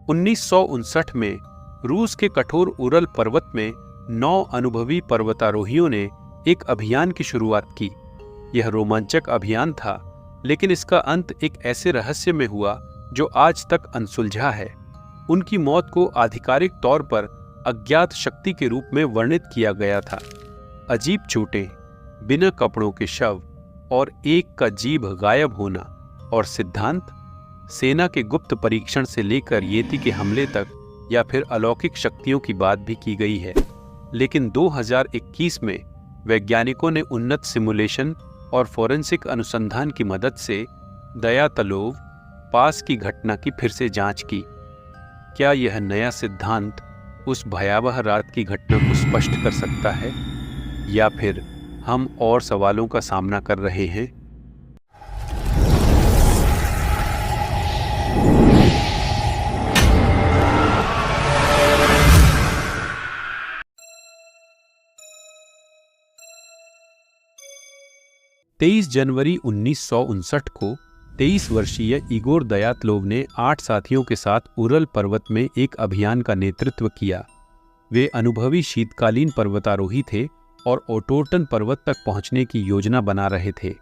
1959 में रूस के कठोर उरल पर्वत में 9 अनुभवी पर्वतारोहियों ने एक अभियान की शुरुआत की। यह रोमांचक अभियान था, लेकिन इसका अंत एक ऐसे रहस्य में हुआ जो आज तक अनसुलझा है। उनकी मौत को आधिकारिक तौर पर अज्ञात शक्ति के रूप में वर्णित किया गया था। अजीब चोटें, बिना कपड़ों के शव और एक का जीभ गायब होना, और सिद्धांत सेना के गुप्त परीक्षण से लेकर येती के हमले तक या फिर अलौकिक शक्तियों की बात भी की गई है। लेकिन 2021 में वैज्ञानिकों ने उन्नत सिमुलेशन और फोरेंसिक अनुसंधान की मदद से दयातलोव पास की घटना की फिर से जांच की। क्या यह नया सिद्धांत उस भयावह रात की घटना को स्पष्ट कर सकता है, या फिर हम और सवालों का सामना कर रहे हैं? तेईस जनवरी 1959 को 23 वर्षीय इगोर दयातलोव ने 8 साथियों के साथ उरल पर्वत में एक अभियान का नेतृत्व किया। वे अनुभवी शीतकालीन पर्वतारोही थे और ओटोर्टन पर्वत तक पहुंचने की योजना बना रहे थे,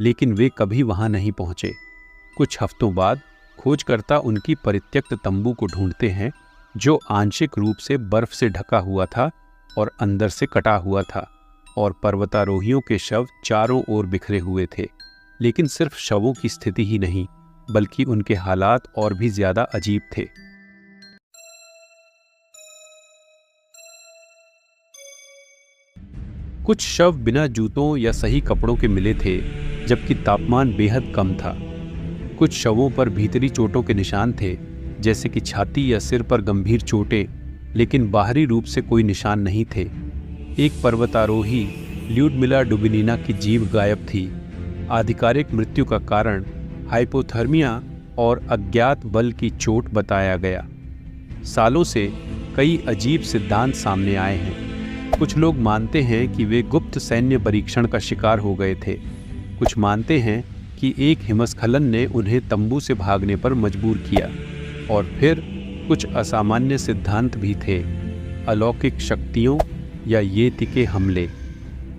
लेकिन वे कभी वहां नहीं पहुंचे। कुछ हफ्तों बाद खोजकर्ता उनकी परित्यक्त तंबू को ढूंढते हैं, जो आंशिक रूप से बर्फ से ढका हुआ था और अंदर से कटा हुआ था, और पर्वतारोहियों के शव चारों ओर बिखरे हुए थे। लेकिन सिर्फ शवों की स्थिति ही नहीं, बल्कि उनके हालात और भी ज्यादा अजीब थे। कुछ शव बिना जूतों या सही कपड़ों के मिले थे, जबकि तापमान बेहद कम था। कुछ शवों पर भीतरी चोटों के निशान थे, जैसे कि छाती या सिर पर गंभीर चोटें, लेकिन बाहरी रूप से कोई निशान नहीं थे। एक पर्वतारोही ल्यूडमिला डुबिनिना की जीभ गायब थी। आधिकारिक मृत्यु का कारण हाइपोथर्मिया और अज्ञात बल की चोट बताया गया। सालों से कई अजीब सिद्धांत सामने आए हैं। कुछ लोग मानते हैं कि वे गुप्त सैन्य परीक्षण का शिकार हो गए थे। कुछ मानते हैं कि एक हिमस्खलन ने उन्हें तंबू से भागने पर मजबूर किया। और फिर कुछ असामान्य सिद्धांत भी थे, अलौकिक शक्तियों या येती के हमले।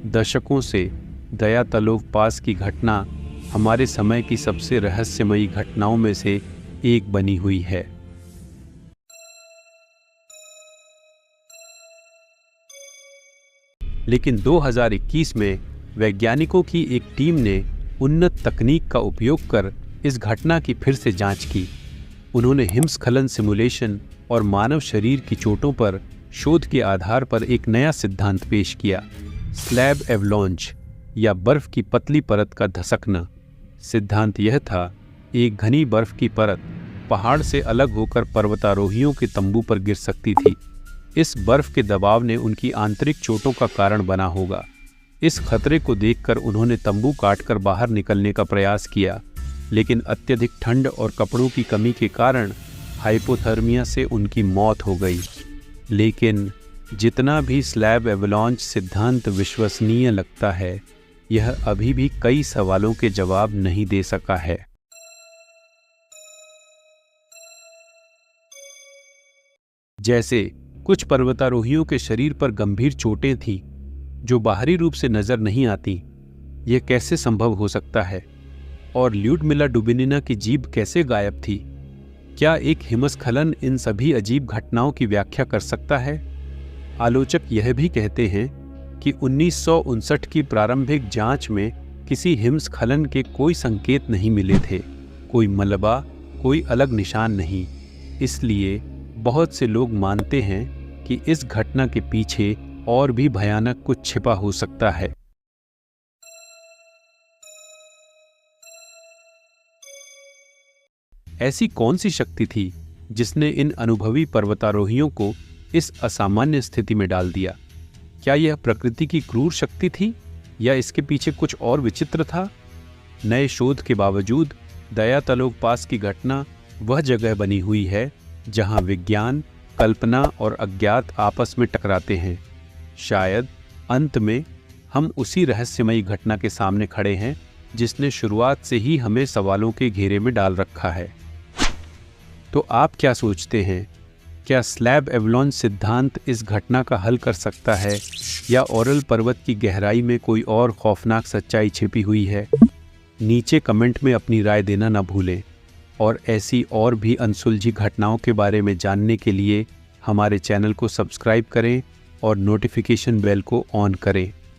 दशकों से दयातलोव पास की घटना हमारे समय की सबसे रहस्यमयी घटनाओं में से एक बनी हुई है। लेकिन 2021 में वैज्ञानिकों की एक टीम ने उन्नत तकनीक का उपयोग कर इस घटना की फिर से जांच की। उन्होंने हिमस्खलन सिमुलेशन और मानव शरीर की चोटों पर शोध के आधार पर एक नया सिद्धांत पेश किया, स्लैब एवलॉन्च या बर्फ की पतली परत का धसकना। सिद्धांत यह था, एक घनी बर्फ की परत पहाड़ से अलग होकर पर्वतारोहियों के तंबू पर गिर सकती थी। इस बर्फ के दबाव ने उनकी आंतरिक चोटों का कारण बना होगा। इस खतरे को देखकर उन्होंने तंबू काटकर बाहर निकलने का प्रयास किया, लेकिन अत्यधिक ठंड और कपड़ों की कमी के कारण हाइपोथर्मिया से उनकी मौत हो गई। लेकिन जितना भी स्लैब एवलॉन्च सिद्धांत विश्वसनीय लगता है, यह अभी भी कई सवालों के जवाब नहीं दे सका है। जैसे कुछ पर्वतारोहियों के शरीर पर गंभीर चोटें थीं, जो बाहरी रूप से नजर नहीं आती। यह कैसे संभव हो सकता है? और ल्यूडमिला डुबिनिना की जीभ कैसे गायब थी? क्या एक हिमस्खलन इन सभी अजीब घटनाओं की व्याख्या कर सकता है? आलोचक यह भी कहते हैं कि 1959 की प्रारंभिक जांच में किसी हिमस्खलन के कोई संकेत नहीं मिले थे, कोई मलबा, कोई अलग निशान नहीं। इसलिए बहुत से लोग मानते हैं कि इस घटना के पीछे और भी भयानक कुछ छिपा हो सकता है। ऐसी कौन सी शक्ति थी जिसने इन अनुभवी पर्वतारोहियों को इस असामान्य स्थिति में डाल दिया? क्या यह प्रकृति की क्रूर शक्ति थी, या इसके पीछे कुछ और विचित्र था? नए शोध के बावजूद दयातलोव पास की घटना वह जगह बनी हुई है जहां विज्ञान, कल्पना और अज्ञात आपस में टकराते हैं। शायद अंत में हम उसी रहस्यमयी घटना के सामने खड़े हैं जिसने शुरुआत से ही हमें सवालों के घेरे में डाल रखा है। तो आप क्या सोचते हैं? क्या स्लैब एवलॉन सिद्धांत इस घटना का हल कर सकता है, या ओरल पर्वत की गहराई में कोई और खौफनाक सच्चाई छिपी हुई है? नीचे कमेंट में अपनी राय देना न भूलें और ऐसी और भी अनसुलझी घटनाओं के बारे में जानने के लिए हमारे चैनल को सब्सक्राइब करें और नोटिफिकेशन बेल को ऑन करें।